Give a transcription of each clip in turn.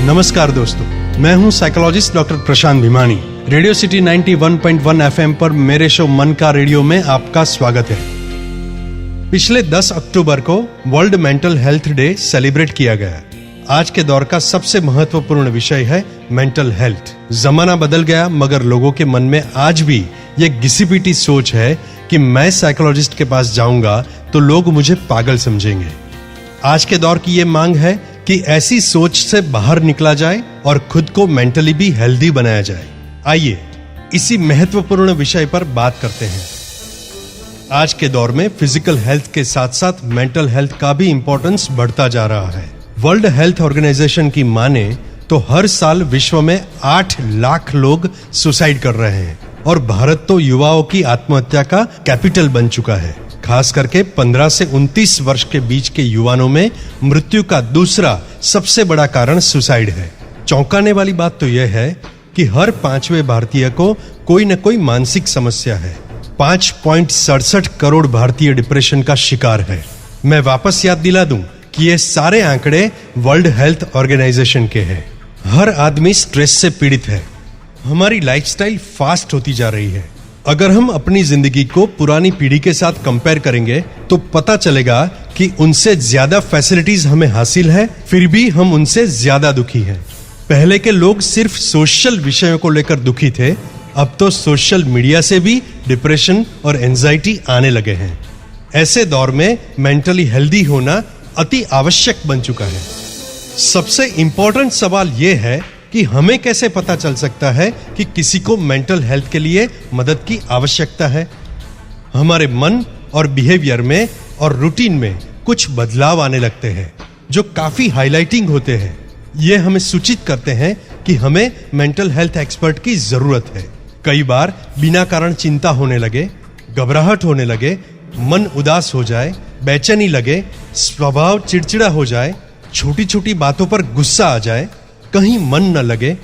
नमस्कार दोस्तों, मैं हूं साइकोलॉजिस्ट डॉक्टर प्रशांत भिमानी। रेडियो सिटी 91.1 एफएम पर मेरे शो मन का रेडियो में आपका स्वागत है। पिछले 10 अक्टूबर को world mental health day celebrate किया गया। आज के दौर का सबसे महत्वपूर्ण विषय है मेंटल हेल्थ। जमाना बदल गया, मगर लोगों के मन में आज भी ये घिसी-पिटी सोच है कि मैं साइकोलॉजिस्ट के पास जाऊंगा तो लोग मुझे पागल समझेंगे। आज के दौर की ये मांग है कि ऐसी सोच से बाहर निकला जाए और खुद को मेंटली भी हेल्दी बनाया जाए। आइए इसी महत्वपूर्ण विषय पर बात करते हैं। आज के दौर में फिजिकल हेल्थ के साथ साथ मेंटल हेल्थ का भी इंपॉर्टेंस बढ़ता जा रहा है। वर्ल्ड हेल्थ ऑर्गेनाइजेशन की माने तो हर साल विश्व में 8 लाख लोग सुसाइड कर रहे हैं और भारत तो युवाओं की आत्महत्या का कैपिटल बन चुका है। खास करके 15 से 29 वर्ष के बीच के युवाओं में मृत्यु का दूसरा सबसे बड़ा कारण सुसाइड है। चौंकाने वाली बात तो यह है कि हर 5वें भारतीय को कोई न कोई मानसिक समस्या है। 5.67 करोड़ भारतीय डिप्रेशन का शिकार है। मैं वापस याद दिला दूं कि ये सारे आंकड़े वर्ल्ड हेल्थ ऑर्गेनाइजेशन के हैं। हर आदमी स्ट्रेस से पीड़ित है। हमारी लाइफस्टाइल फास्ट होती जा रही है। अगर हम अपनी जिंदगी को पुरानी पीढ़ी के साथ कंपेयर करेंगे तो पता चलेगा कि उनसे ज्यादा फैसिलिटीज हमें हासिल है, फिर भी हम उनसे ज्यादा दुखी हैं। पहले के लोग सिर्फ सोशल विषयों को लेकर दुखी थे, अब तो सोशल मीडिया से भी डिप्रेशन और एंजाइटी आने लगे हैं। ऐसे दौर में मेंटली हेल्दी होना अति आवश्यक बन चुका है। सबसे इंपॉर्टेंट सवाल यह है कि हमें कैसे पता चल सकता है कि किसी को मेंटल हेल्थ के लिए मदद की आवश्यकता है। हमारे मन और बिहेवियर में और रूटीन में कुछ बदलाव आने लगते हैं जो काफी हाइलाइटिंग होते हैं। ये हमें सूचित करते हैं कि हमें मेंटल हेल्थ एक्सपर्ट की जरूरत है। कई बार बिना कारण चिंता होने लगे, घबराहट होने लगे, मन उदास हो जाए, बेचैनी लगे, स्वभाव चिड़चिड़ा हो जाए, छोटी छोटी बातों पर गुस्सा आ जाए, कहीं मन न लगे,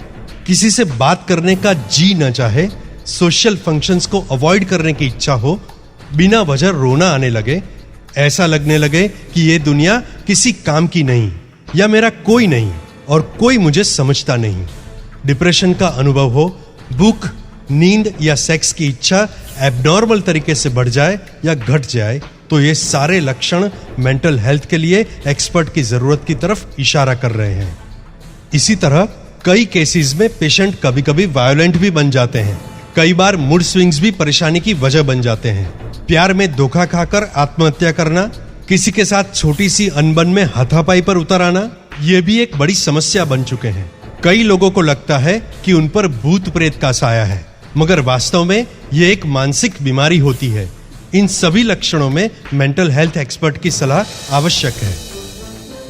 किसी से बात करने का जी न चाहे, सोशल फंक्शंस को अवॉइड करने की इच्छा हो, बिना वजह रोना आने लगे, ऐसा लगने लगे कि ये दुनिया किसी काम की नहीं या मेरा कोई नहीं और कोई मुझे समझता नहीं। डिप्रेशन का अनुभव हो, भूख, नींद या सेक्स की इच्छा एबनॉर्मल तरीके से बढ़ जाए या घट जाए, तो ये सारे लक्षण मेंटल हेल्थ के लिए एक्सपर्ट की जरूरत की तरफ इशारा कर रहे हैं। इसी तरह कई केसेस में पेशेंट कभी कभी वायोलेंट भी बन जाते हैं। कई बार मूड स्विंग्स भी परेशानी की वजह बन जाते हैं। प्यार में धोखा खाकर आत्महत्या करना, किसी के साथ छोटी सी अनबन में हाथापाई पर उतर आना, ये भी एक बड़ी समस्या बन चुके हैं। कई लोगों को लगता है कि उन पर भूत प्रेत का साया है, मगर वास्तव में ये एक मानसिक बीमारी होती है। इन सभी लक्षणों में मेंटल हेल्थ एक्सपर्ट की सलाह आवश्यक है।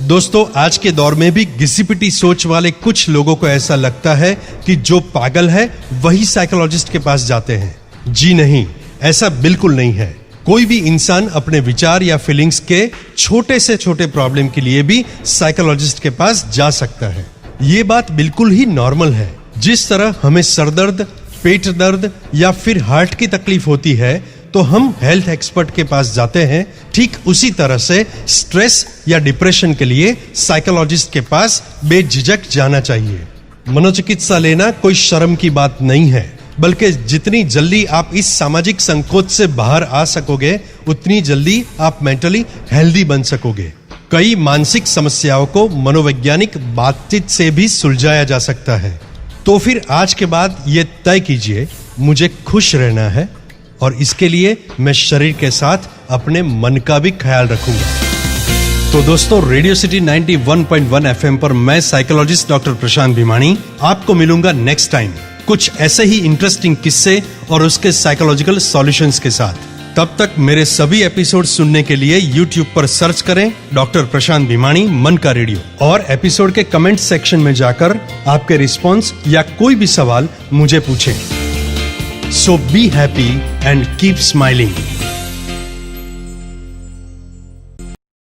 दोस्तों, आज के दौर में भी घिसी-पिटी सोच वाले कुछ लोगों को ऐसा लगता है कि जो पागल है वही साइकोलॉजिस्ट के पास जाते हैं। जी नहीं, ऐसा बिल्कुल नहीं है। कोई भी इंसान अपने विचार या फीलिंग्स के छोटे से छोटे प्रॉब्लम के लिए भी साइकोलॉजिस्ट के पास जा सकता है। ये बात बिल्कुल ही नॉर्मल है। जिस तरह हमें सरदर्द, पेट दर्द या फिर हार्ट की तकलीफ होती है तो हम हेल्थ एक्सपर्ट के पास जाते हैं, ठीक उसी तरह से स्ट्रेस या डिप्रेशन के लिए साइकोलॉजिस्ट के पास बेझिझक जाना चाहिए। मनोचिकित्सा लेना कोई शर्म की बात नहीं है, बल्कि जितनी जल्दी आप इस सामाजिक संकोच से बाहर आ सकोगे, उतनी जल्दी आप मेंटली हेल्दी बन सकोगे। कई मानसिक समस्याओं को मनोवैज्ञानिक बातचीत से भी सुलझाया जा सकता है। तो फिर आज के बाद ये तय कीजिए, मुझे खुश रहना है और इसके लिए मैं शरीर के साथ अपने मन का भी ख्याल रखूंगा। तो दोस्तों, रेडियो सिटी 91.1 एफएम पर मैं साइकोलॉजिस्ट डॉक्टर प्रशांत भिमानी आपको मिलूंगा नेक्स्ट टाइम कुछ ऐसे ही इंटरेस्टिंग किस्से और उसके साइकोलॉजिकल सॉल्यूशंस के साथ। तब तक मेरे सभी एपिसोड सुनने के लिए YouTube पर सर्च करें डॉक्टर प्रशांत भिमानी मन का रेडियो, और एपिसोड के कमेंट सेक्शन में जाकर आपके रिस्पॉन्स या कोई भी सवाल मुझे पूछें। So be happy and keep smiling.